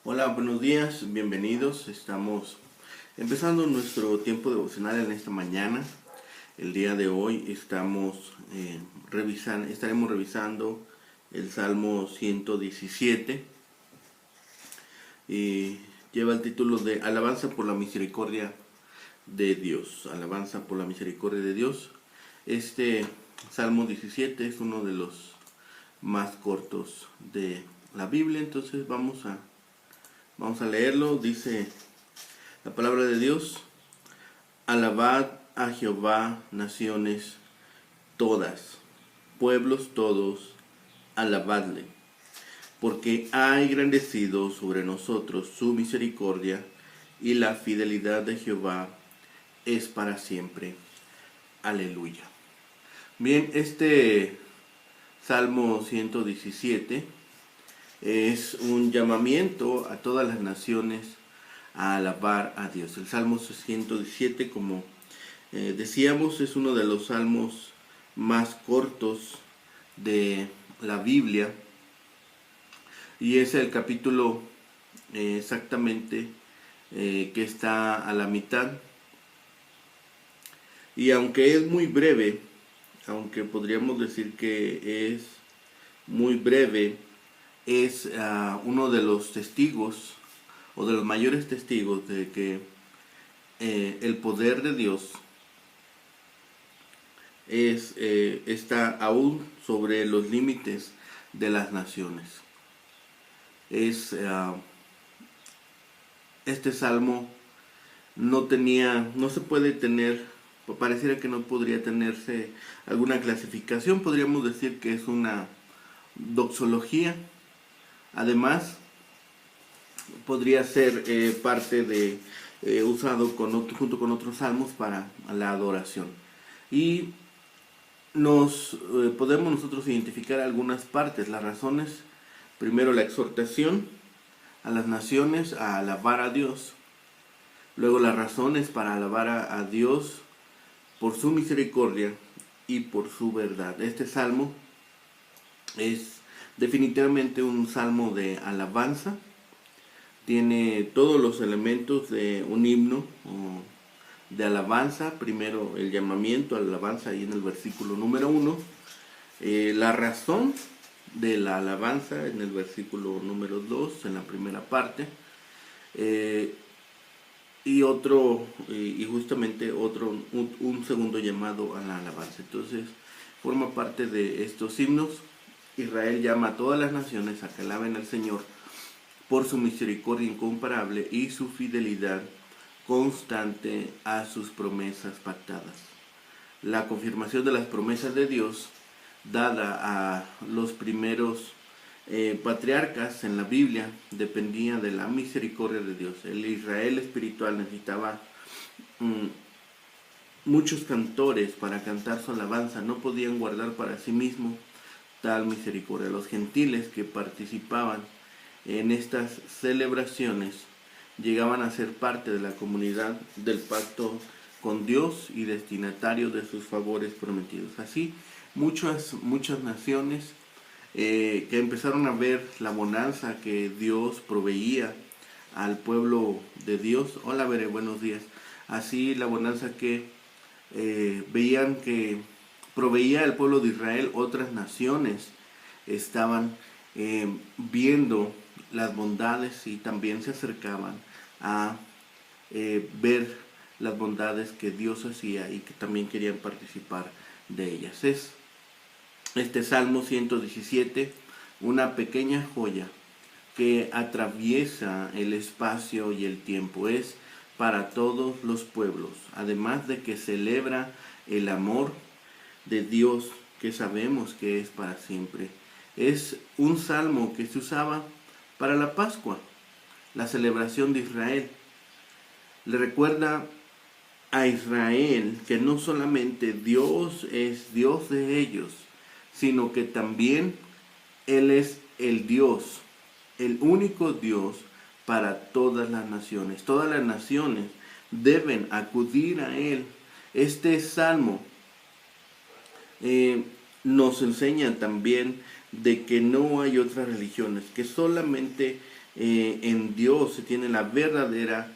Hola, buenos días, bienvenidos. Estamos empezando nuestro tiempo devocional en esta mañana. El día de hoy estaremos revisando el Salmo 117 y lleva el título de Alabanza por la misericordia de Dios. Alabanza por la misericordia de Dios. Este Salmo 17 es uno de los más cortos de la Biblia, entonces vamos a leerlo. Dice la palabra de Dios: alabad a Jehová, naciones todas, pueblos todos, alabadle, porque ha engrandecido sobre nosotros su misericordia, y la fidelidad de Jehová es para siempre. Aleluya. Bien, este Salmo 117 es un llamamiento a todas las naciones a alabar a Dios. El Salmo 117, como decíamos, es uno de los salmos más cortos de la Biblia y es el capítulo exactamente que está a la mitad. Y aunque es muy breve, aunque podríamos decir que es muy breve, es uno de los testigos o de los mayores testigos de que el poder de Dios está aún sobre los límites de las naciones. Este salmo no se puede tener, pareciera que no podría tenerse alguna clasificación. Podríamos decir que es una doxología. Además, podría ser parte de usado junto con otros salmos para la adoración. Y podemos nosotros identificar algunas partes, las razones. Primero, la exhortación a las naciones a alabar a Dios. Luego, las razones para alabar a Dios por su misericordia y por su verdad. Este salmo es definitivamente un salmo de alabanza. Tiene todos los elementos de un himno o de alabanza. Primero, el llamamiento a la alabanza ahí en el versículo número 1. La razón de la alabanza en el versículo número 2, en la primera parte. Y justamente un segundo llamado a la alabanza. Entonces, forma parte de estos himnos. Israel llama a todas las naciones a que alaben al Señor por su misericordia incomparable y su fidelidad constante a sus promesas pactadas. La confirmación de las promesas de Dios dada a los primeros patriarcas en la Biblia dependía de la misericordia de Dios. El Israel espiritual necesitaba muchos cantores para cantar su alabanza. No podían guardar para sí mismos tal misericordia. Los gentiles que participaban en estas celebraciones llegaban a ser parte de la comunidad del pacto con Dios y destinatarios de sus favores prometidos. Así, muchas naciones que empezaron a ver la bonanza que Dios proveía al pueblo de Dios. Hola, Bere, buenos días. Así, la bonanza que veían que proveía el pueblo de Israel, otras naciones estaban viendo las bondades y también se acercaban a ver las bondades que Dios hacía y que también querían participar de ellas. Es este Salmo 117 una pequeña joya que atraviesa el espacio y el tiempo. Es para todos los pueblos, además de que celebra el amor de Dios que sabemos que es para siempre. Es un salmo que se usaba para la Pascua, la celebración de Israel. Le recuerda a Israel que no solamente Dios es Dios de ellos, sino que también Él es el Dios, el único Dios para todas las naciones. Todas las naciones deben acudir a Él. Este salmo nos enseña también de que no hay otras religiones, que solamente en Dios se tiene la verdadera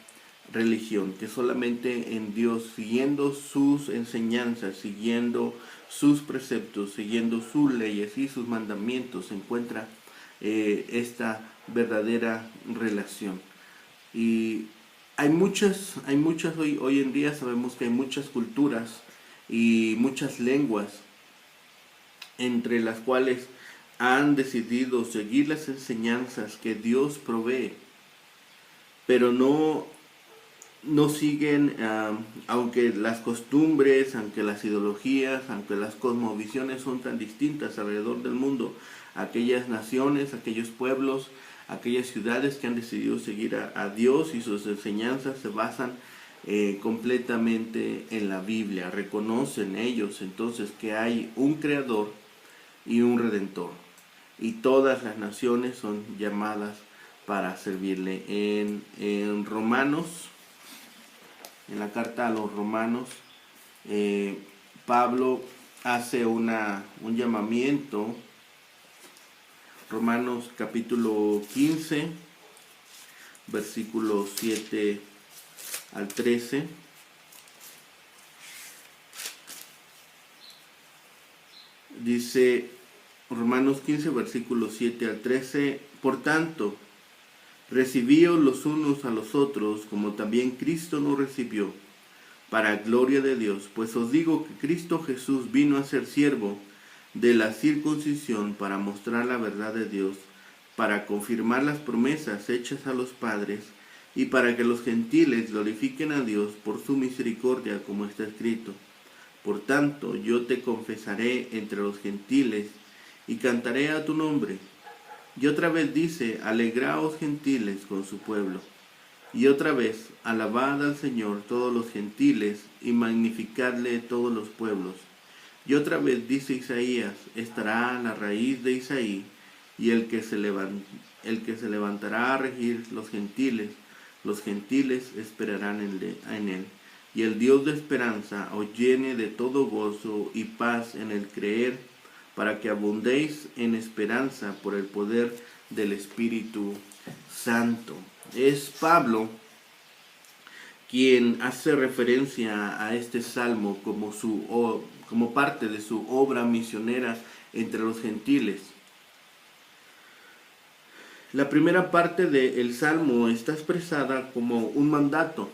religión, que solamente en Dios, siguiendo sus enseñanzas, siguiendo sus preceptos, siguiendo sus leyes y sus mandamientos, se encuentra esta verdadera relación. Y hay muchas hoy en día sabemos que hay muchas culturas y muchas lenguas entre las cuales han decidido seguir las enseñanzas que Dios provee, pero no siguen, aunque las costumbres, aunque las ideologías, aunque las cosmovisiones son tan distintas alrededor del mundo, aquellas naciones, aquellos pueblos, aquellas ciudades que han decidido seguir a Dios y sus enseñanzas se basan completamente en la Biblia. Reconocen ellos entonces que hay un creador y un redentor, y todas las naciones son llamadas para servirle. En Romanos, en la carta a los Romanos, Pablo hace un llamamiento. Romanos capítulo 15, versículos 7 al 13. Dice Romanos 15, versículos 7 al 13: por tanto, recibíos los unos a los otros, como también Cristo nos recibió, para gloria de Dios. Pues os digo que Cristo Jesús vino a ser siervo de la circuncisión para mostrar la verdad de Dios, para confirmar las promesas hechas a los padres, y para que los gentiles glorifiquen a Dios por su misericordia, como está escrito: por tanto, yo te confesaré entre los gentiles, y cantaré a tu nombre. Y otra vez dice: alegraos gentiles con su pueblo. Y otra vez: alabad al Señor todos los gentiles, y magnificadle todos los pueblos. Y otra vez dice Isaías: estará la raíz de Isaí, y el que se levantará a regir los gentiles esperarán en él. Y el Dios de esperanza os llene de todo gozo y paz en el creer, para que abundéis en esperanza por el poder del Espíritu Santo. Es Pablo quien hace referencia a este salmo como parte de su obra misionera entre los gentiles. La primera parte del salmo está expresada como un mandato,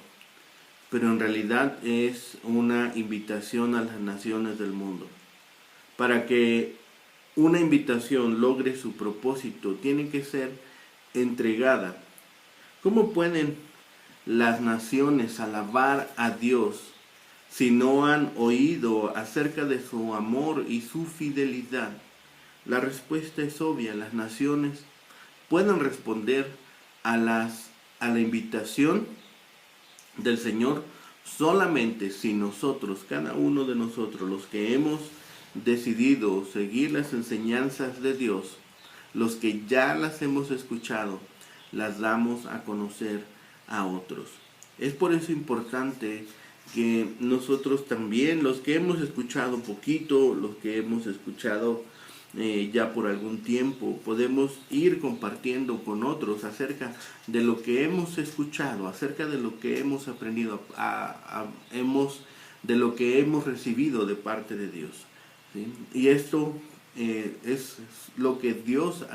pero en realidad es una invitación a las naciones del mundo. Para que una invitación logre su propósito, tiene que ser entregada. ¿Cómo pueden las naciones alabar a Dios si no han oído acerca de su amor y su fidelidad? La respuesta es obvia. Las naciones pueden responder a la invitación del Señor solamente si nosotros, cada uno de nosotros, los que hemos decidido seguir las enseñanzas de Dios, los que ya las hemos escuchado, las damos a conocer a otros. Es por eso importante que nosotros también, los que hemos escuchado poquito, los que hemos escuchado ya por algún tiempo, podemos ir compartiendo con otros acerca de lo que hemos escuchado, acerca de lo que hemos aprendido, de lo que hemos recibido de parte de Dios, ¿sí? Y esto es lo que Dios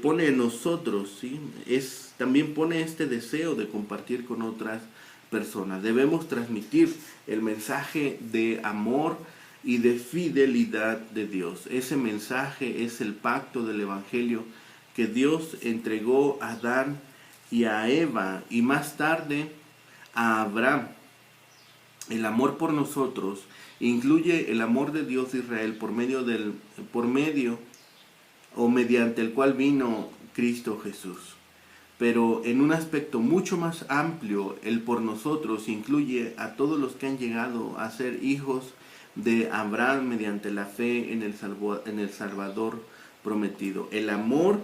pone en nosotros, ¿sí? También pone este deseo de compartir con otras personas. Debemos transmitir el mensaje de amor y de fidelidad de Dios. Ese mensaje es el pacto del Evangelio que Dios entregó a Adán y a Eva, y más tarde a Abraham. El amor por nosotros incluye el amor de Dios de Israel por medio o mediante el cual vino Cristo Jesús. Pero en un aspecto mucho más amplio, el por nosotros incluye a todos los que han llegado a ser hijos de Abraham mediante la fe en el Salvador prometido. El amor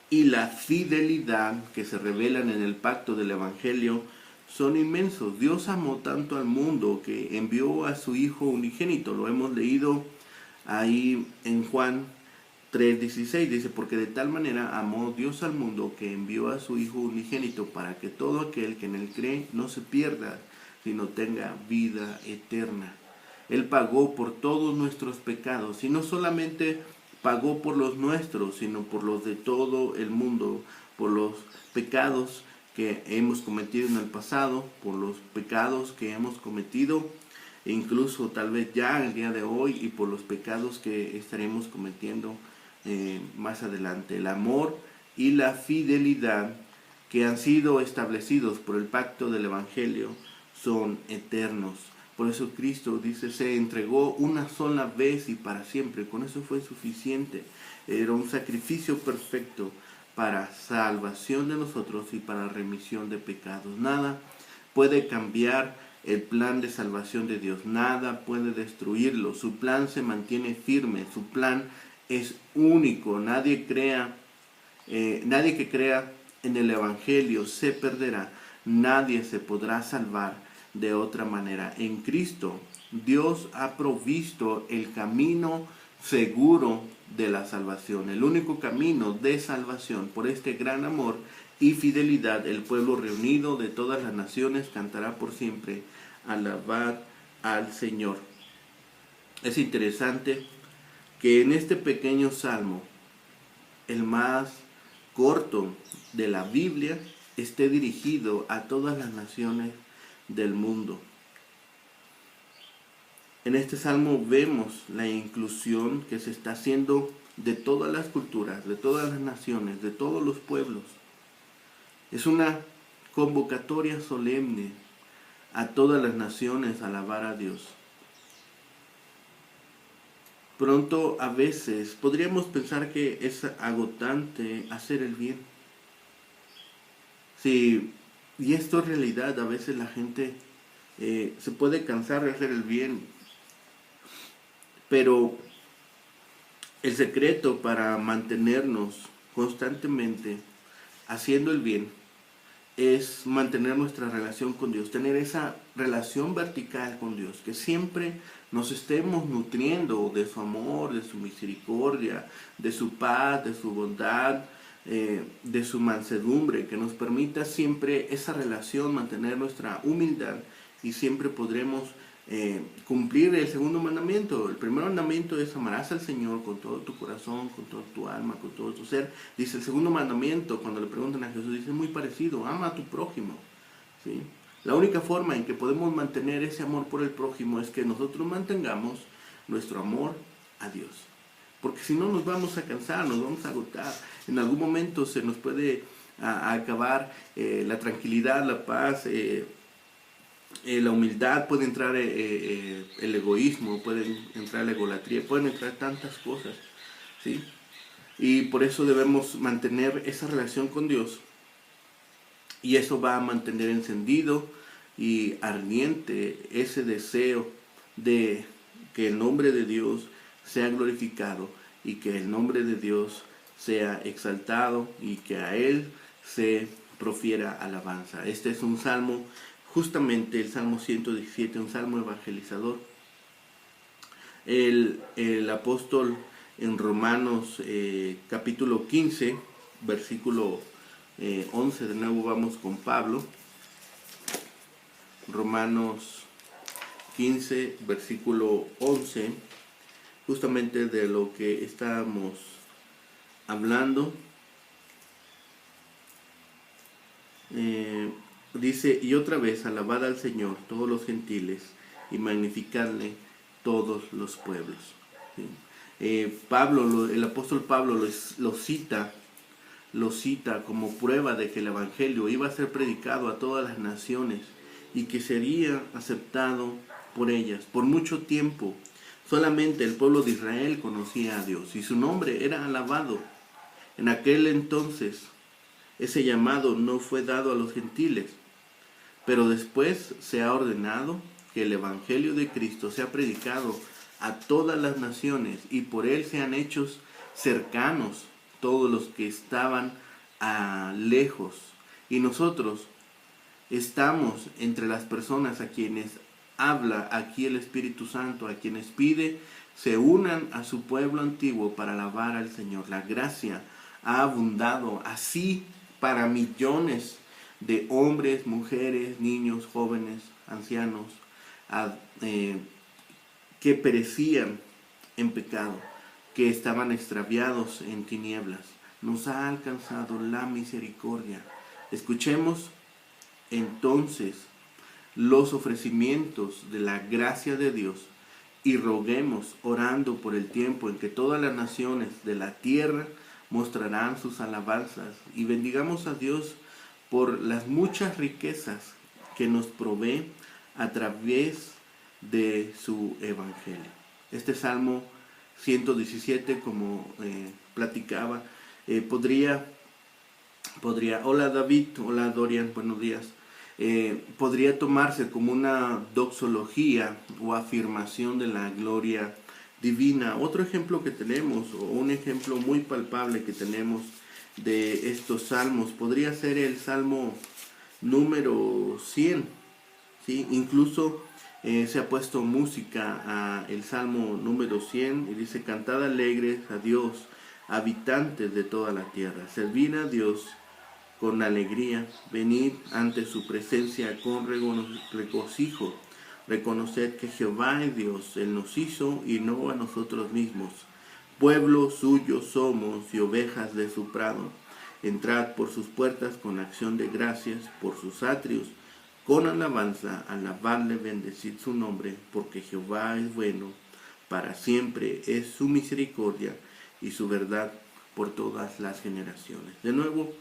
y la fidelidad que se revelan en el pacto del Evangelio son inmensos. Dios amó tanto al mundo que envió a su Hijo unigénito. Lo hemos leído ahí en Juan 3:16 dice, porque de tal manera amó Dios al mundo que envió a su Hijo unigénito para que todo aquel que en él cree no se pierda, sino tenga vida eterna. Él pagó por todos nuestros pecados, y no solamente pagó por los nuestros, sino por los de todo el mundo, por los pecados que hemos cometido en el pasado, por los pecados que hemos cometido, e incluso tal vez ya el día de hoy, y por los pecados que estaremos cometiendo más adelante. El amor y la fidelidad que han sido establecidos por el pacto del Evangelio son eternos. Por eso Cristo dice, se entregó una sola vez y para siempre. Con eso fue suficiente. Era un sacrificio perfecto para salvación de nosotros y para remisión de pecados. Nada puede cambiar el plan de salvación de Dios. Nada puede destruirlo. Su plan se mantiene firme. Su plan es único. Nadie que crea en el Evangelio se perderá. Nadie se podrá salvar de otra manera. En Cristo, Dios ha provisto el camino seguro de la salvación, el único camino de salvación. Por este gran amor y fidelidad, el pueblo reunido de todas las naciones cantará por siempre, alabad al Señor. Es interesante que en este pequeño salmo, el más corto de la Biblia, esté dirigido a todas las naciones del mundo. En este salmo vemos la inclusión que se está haciendo de todas las culturas, de todas las naciones, de todos los pueblos. Es una convocatoria solemne a todas las naciones a alabar a Dios. Pronto a veces podríamos pensar que es agotante hacer el bien. Sí, y esto es realidad. A veces la gente se puede cansar de hacer el bien, pero el secreto para mantenernos constantemente haciendo el bien es mantener nuestra relación con Dios, tener esa relación vertical con Dios, que siempre nos estemos nutriendo de su amor, de su misericordia, de su paz, de su bondad, de su mansedumbre, que nos permita siempre esa relación, mantener nuestra humildad, y siempre podremos cumplir el segundo mandamiento. El primer mandamiento es: amarás al Señor con todo tu corazón, con toda tu alma, con todo tu ser. Dice el segundo mandamiento, cuando le preguntan a Jesús, dice muy parecido: ama a tu prójimo, ¿sí? La única forma en que podemos mantener ese amor por el prójimo es que nosotros mantengamos nuestro amor a Dios, porque si no nos vamos a cansar, nos vamos a agotar. En algún momento se nos puede acabar la tranquilidad, la paz, la humildad, puede entrar el egoísmo, puede entrar la egolatría, pueden entrar tantas cosas, ¿sí? Y por eso debemos mantener esa relación con Dios, y eso va a mantener encendido y ardiente ese deseo de que el nombre de Dios sea glorificado y que el nombre de Dios sea exaltado y que a Él se profiera alabanza. Este es un salmo, justamente el Salmo 117, un salmo evangelizador. El apóstol en Romanos capítulo 15, versículo 11, de nuevo vamos con Pablo. Romanos 15, versículo 11, justamente de lo que estábamos hablando. Dice: y otra vez, alabad al Señor todos los gentiles y magnificadle todos los pueblos. ¿Sí? El apóstol Pablo lo cita como prueba de que el Evangelio iba a ser predicado a todas las naciones y que sería aceptado por ellas. Por mucho tiempo solamente el pueblo de Israel conocía a Dios y su nombre era alabado. En aquel entonces ese llamado no fue dado a los gentiles, pero después se ha ordenado que el Evangelio de Cristo sea predicado a todas las naciones, y por él sean hechos cercanos todos los que estaban lejos. Y nosotros estamos entre las personas a quienes habla aquí el Espíritu Santo, a quienes pide se unan a su pueblo antiguo para alabar al Señor. La gracia ha abundado así para millones de hombres, mujeres, niños, jóvenes, ancianos, que perecían en pecado, que estaban extraviados en tinieblas. Nos ha alcanzado la misericordia. Escuchemos entonces los ofrecimientos de la gracia de Dios y roguemos, orando por el tiempo en que todas las naciones de la tierra mostrarán sus alabanzas, y bendigamos a Dios por las muchas riquezas que nos provee a través de su evangelio. Este Salmo 117, como platicaba, podría, hola David, hola Dorian, buenos días. Podría tomarse como una doxología o afirmación de la gloria divina. Otro ejemplo que tenemos, o un ejemplo muy palpable que tenemos de estos salmos, podría ser el Salmo número 100. ¿sí? Incluso se ha puesto música a el Salmo número 100 y dice: cantad alegres a Dios, habitantes de toda la tierra, servid a Dios con alegría, venid ante su presencia con regocijo, reconoced que Jehová es Dios, Él nos hizo y no a nosotros mismos. Pueblo suyo somos y ovejas de su prado. Entrad por sus puertas con acción de gracias, por sus atrios con alabanza, alabadle, bendecid su nombre, porque Jehová es bueno, para siempre es su misericordia y su verdad por todas las generaciones. De nuevo,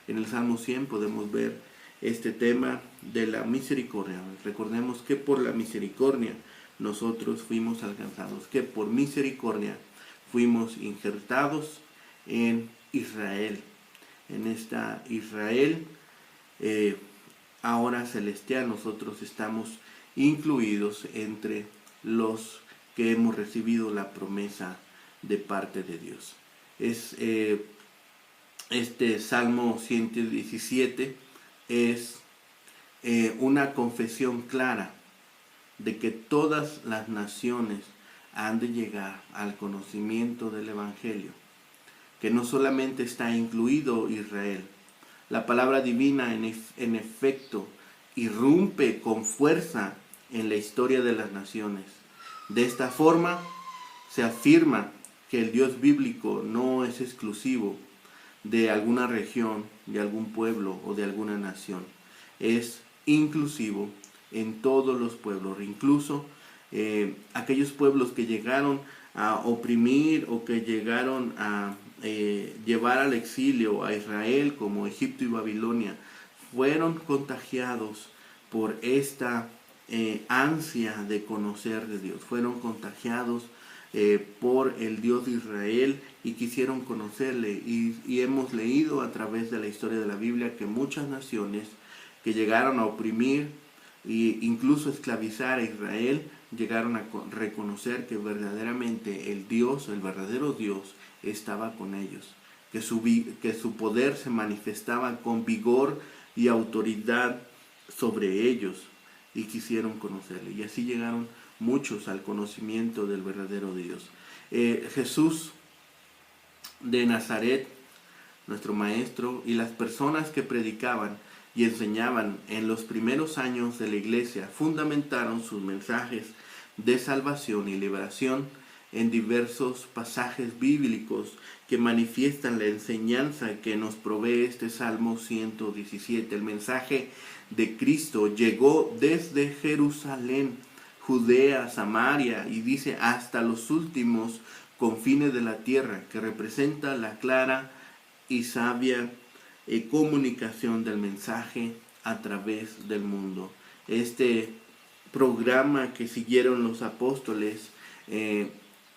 en el Salmo 100 podemos ver este tema de la misericordia. Recordemos que por la misericordia nosotros fuimos alcanzados, que por misericordia fuimos injertados en Israel. En esta Israel ahora celestial, nosotros estamos incluidos entre los que hemos recibido la promesa de parte de Dios. Este Salmo 117 es una confesión clara de que todas las naciones han de llegar al conocimiento del Evangelio, que no solamente está incluido Israel. La palabra divina en efecto irrumpe con fuerza en la historia de las naciones. De esta forma se afirma que el Dios bíblico no es exclusivo de alguna región, de algún pueblo o de alguna nación. Es inclusivo en todos los pueblos, incluso aquellos pueblos que llegaron a oprimir o que llegaron a llevar al exilio a Israel, como Egipto y Babilonia, fueron contagiados por esta ansia de conocer de Dios, fueron contagiados por el Dios de Israel y quisieron conocerle, y hemos leído a través de la historia de la Biblia que muchas naciones que llegaron a oprimir e incluso esclavizar a Israel, llegaron a reconocer que verdaderamente el Dios, el verdadero Dios, estaba con ellos, que su poder se manifestaba con vigor y autoridad sobre ellos, y quisieron conocerle, y así llegaron muchos al conocimiento del verdadero Dios. Jesús de Nazaret, nuestro maestro, y las personas que predicaban y enseñaban en los primeros años de la iglesia fundamentaron sus mensajes de salvación y liberación en diversos pasajes bíblicos que manifiestan la enseñanza que nos provee este Salmo 117. El mensaje de Cristo llegó desde Jerusalén, Judea, Samaria, y dice hasta los últimos confines de la tierra, que representa la clara y sabia comunicación del mensaje a través del mundo. Este programa que siguieron los apóstoles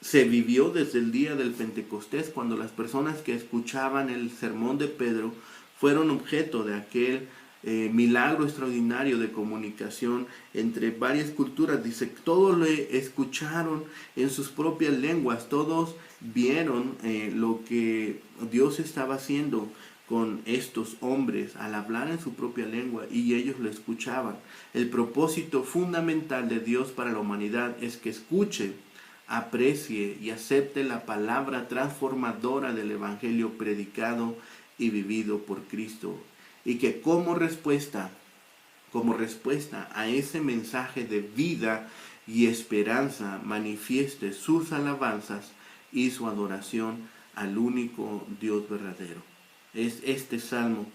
se vivió desde el día del Pentecostés, cuando las personas que escuchaban el sermón de Pedro fueron objeto de aquel milagro extraordinario de comunicación entre varias culturas. Dice, todos le escucharon en sus propias lenguas, todos vieron lo que Dios estaba haciendo con estos hombres al hablar en su propia lengua, y ellos lo escuchaban. El propósito fundamental de Dios para la humanidad es que escuche aprecie y acepte la palabra transformadora del Evangelio predicado y vivido por Cristo. Y que como respuesta a ese mensaje de vida y esperanza, manifieste sus alabanzas y su adoración al único Dios verdadero. Es este salmo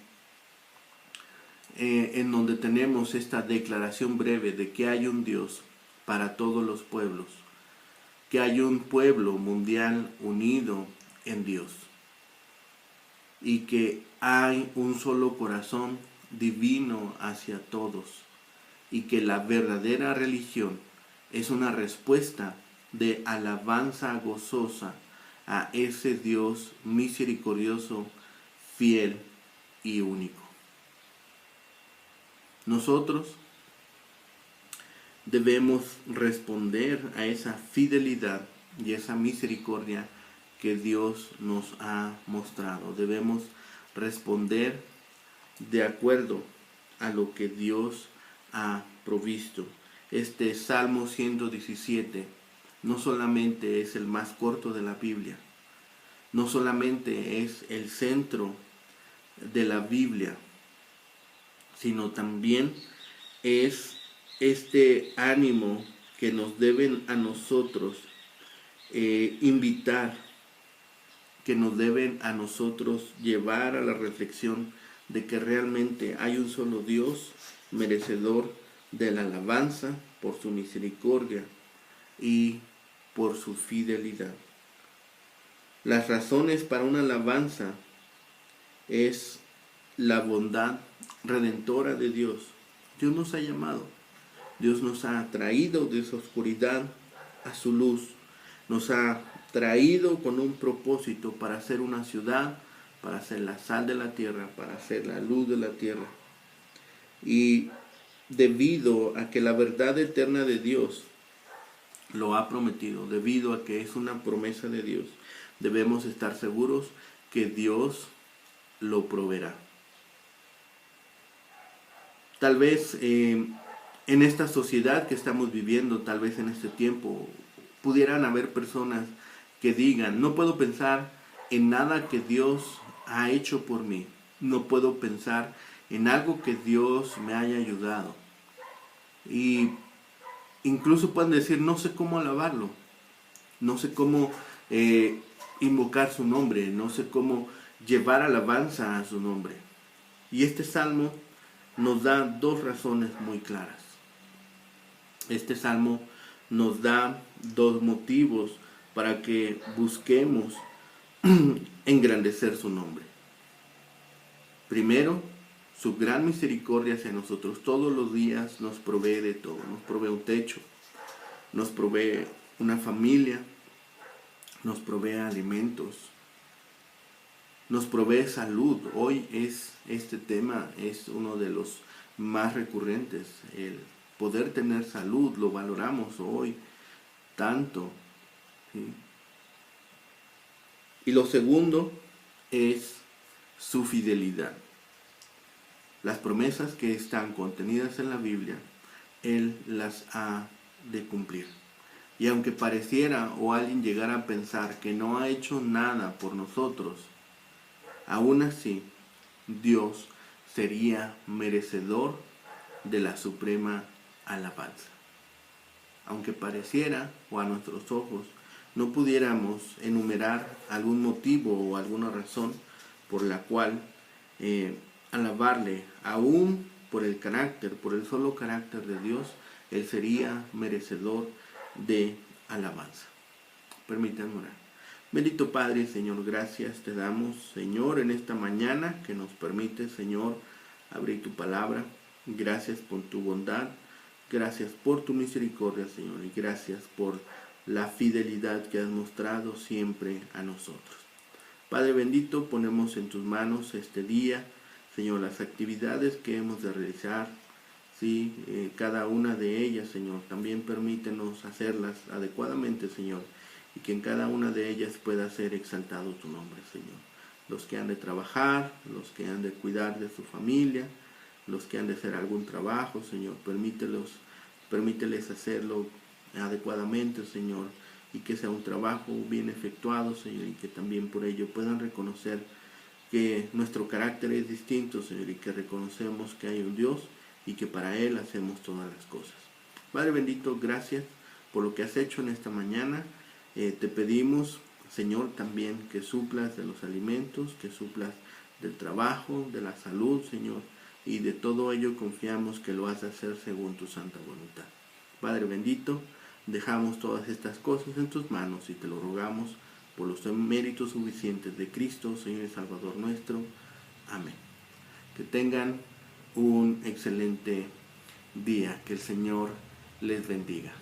en donde tenemos esta declaración breve de que hay un Dios para todos los pueblos, que hay un pueblo mundial unido en Dios y que hay un solo corazón divino hacia todos y que la verdadera religión es una respuesta de alabanza gozosa a ese Dios misericordioso, fiel y único. Nosotros debemos responder a esa fidelidad y esa misericordia que Dios nos ha mostrado. Debemos responder de acuerdo a lo que Dios ha provisto. Este Salmo 117 no solamente es el más corto de la Biblia, no solamente es el centro de la Biblia, sino también es este ánimo que nos deben a nosotros invitar, que nos deben a nosotros llevar a la reflexión de que realmente hay un solo Dios merecedor de la alabanza por su misericordia y por su fidelidad. Las razones para una alabanza es la bondad redentora de Dios. Dios nos ha llamado, Dios nos ha traído de esa oscuridad a su luz, nos ha traído con un propósito para hacer una ciudad, para ser la sal de la tierra, para ser la luz de la tierra. Y debido a que la verdad eterna de Dios lo ha prometido, debido a que es una promesa de Dios, debemos estar seguros que Dios lo proveerá. Tal vez en esta sociedad que estamos viviendo, tal vez en este tiempo, pudieran haber personas que digan, no puedo pensar en nada que Dios ha hecho por mí, no puedo pensar en algo que Dios me haya ayudado. Y incluso pueden decir, no sé cómo alabarlo, no sé cómo invocar su nombre, no sé cómo llevar alabanza a su nombre. Y este salmo nos da dos razones muy claras. Este salmo nos da dos motivos para que busquemos engrandecer su nombre. Primero, su gran misericordia hacia nosotros. Todos los días nos provee de todo. Nos provee un techo, nos provee una familia, nos provee alimentos, nos provee salud. Hoy este tema es uno de los más recurrentes. El poder tener salud lo valoramos hoy tanto, ¿sí? Y lo segundo es su fidelidad. Las promesas que están contenidas en la Biblia, Él las ha de cumplir. Y aunque pareciera o alguien llegara a pensar que no ha hecho nada por nosotros, aún así Dios sería merecedor de la suprema alabanza. Aunque pareciera o a nuestros ojos no pudiéramos enumerar algún motivo o alguna razón por la cual alabarle, aún por el carácter, por el solo carácter de Dios, Él sería merecedor de alabanza. Permítanme orar. Bendito Padre, Señor, gracias te damos, Señor, en esta mañana que nos permite, Señor, abrir tu palabra. Gracias por tu bondad, gracias por tu misericordia, Señor, y gracias por la fidelidad que has mostrado siempre a nosotros. Padre bendito, ponemos en tus manos este día, Señor, las actividades que hemos de realizar, sí, cada una de ellas, Señor, también permítenos hacerlas adecuadamente, Señor, y que en cada una de ellas pueda ser exaltado tu nombre, Señor. Los que han de trabajar, los que han de cuidar de su familia, los que han de hacer algún trabajo, Señor, permíteles hacerlo adecuadamente, Señor, y que sea un trabajo bien efectuado, Señor, y que también por ello puedan reconocer que nuestro carácter es distinto, Señor, y que reconocemos que hay un Dios y que para Él hacemos todas las cosas. Padre bendito, gracias por lo que has hecho en esta mañana. Te pedimos, Señor, también que suplas de los alimentos, que suplas del trabajo, de la salud, Señor, y de todo ello confiamos que lo vas a hacer según tu santa voluntad. Padre bendito, dejamos todas estas cosas en tus manos y te lo rogamos por los méritos suficientes de Cristo, Señor y Salvador nuestro. Amén. Que tengan un excelente día. Que el Señor les bendiga.